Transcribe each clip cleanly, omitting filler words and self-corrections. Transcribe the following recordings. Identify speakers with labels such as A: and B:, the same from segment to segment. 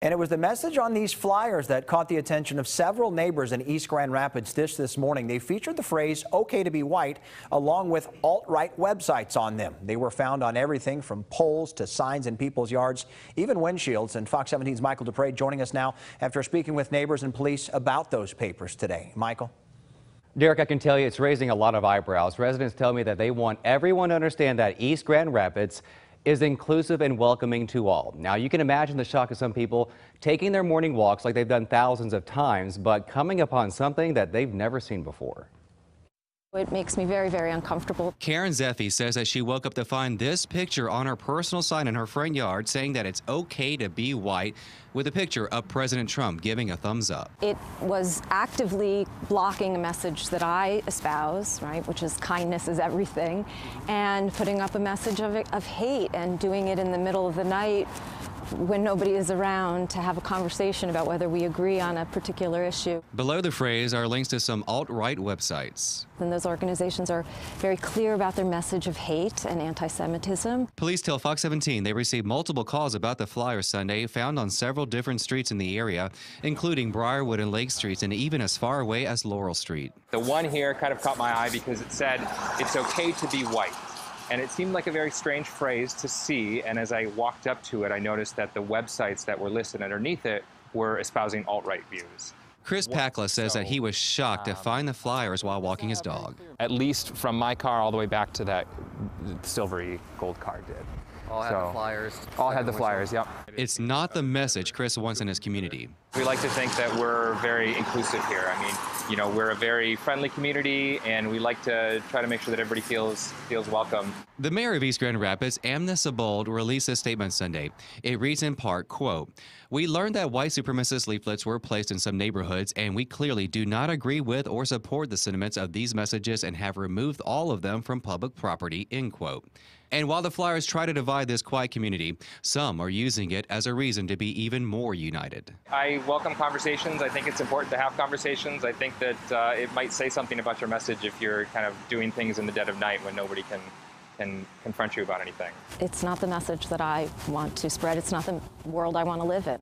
A: And it was the message on these flyers that caught the attention of several neighbors in East Grand Rapids this morning. They featured the phrase "okay to be white" along with alt-right websites on them. They were found on everything from poles to signs in people's yards, even windshields. And Fox 17's Michael Dupre joining us now after speaking with neighbors and police about those papers today. Michael.
B: Derek, I can tell you it's raising a lot of eyebrows. Residents tell me that they want everyone to understand that East Grand Rapids is inclusive and welcoming to all. Now, you can imagine the shock of some people taking their morning walks like they've done thousands of times, but coming upon something that they've never seen before.
C: It makes me very, very uncomfortable.
D: Karen Zeffie says that she woke up to find this picture on her personal sign in her front yard saying that it's okay to be white, with a picture of President Trump giving a thumbs up.
C: It was actively blocking a message that I espouse, right, which is kindness is everything, and putting up a message of hate and doing it in the middle of the night when nobody is around to have a conversation about whether we agree on a particular issue.
D: Below the phrase are links to some alt-right websites.
C: And those organizations are very clear about their message of hate and anti-Semitism.
D: Police tell Fox 17 they received multiple calls about the flyers Sunday, found on several different streets in the area, including Briarwood and Lake Streets, and even as far away as Laurel Street.
E: The one here kind of caught my eye because it said, "It's okay to be white." And it seemed like a very strange phrase to see, and as I walked up to it, I noticed that the websites that were listed underneath it were espousing alt-right views.
D: Chris Pakla says that he was shocked to find the flyers while walking his dog.
E: At least from my car all the way back to that silvery gold car did.
B: All had the flyers.
E: All had the flyers, yep.
D: It's not the message Chris wants in his community.
E: We like to think that we're very inclusive here. I mean, you know, we're a very friendly community, and we like to try to make sure that everybody feels welcome.
D: The mayor of East Grand Rapids, Amna Sabold, released a statement Sunday. It reads in part, quote, "We learned that white supremacist leaflets were placed in some neighborhoods, and we clearly do not agree with or support the sentiments of these messages and have removed all of them from public property," end quote. And while the flyers try to divide this quiet community, some are using it as a reason to be even more united.
E: I welcome conversations. I think it's important to have conversations. I think that it might say something about your message if you're kind of doing things in the dead of night when nobody can confront you about anything.
C: It's not the message that I want to spread. It's not the world I want to live in.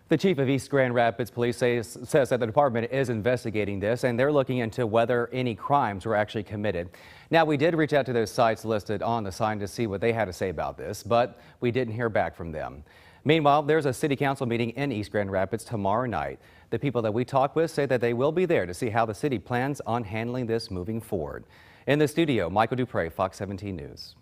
B: The chief of East Grand Rapids Police says that the department is investigating this, and they're looking into whether any crimes were actually committed. Now, we did reach out to those sites listed on the sign to see what they had to say about this, but we didn't hear back from them. Meanwhile, there's a city council meeting in East Grand Rapids tomorrow night. The people that we talked with say that they will be there to see how the city plans on handling this moving forward. In the studio, Michael Dupre, Fox 17 News.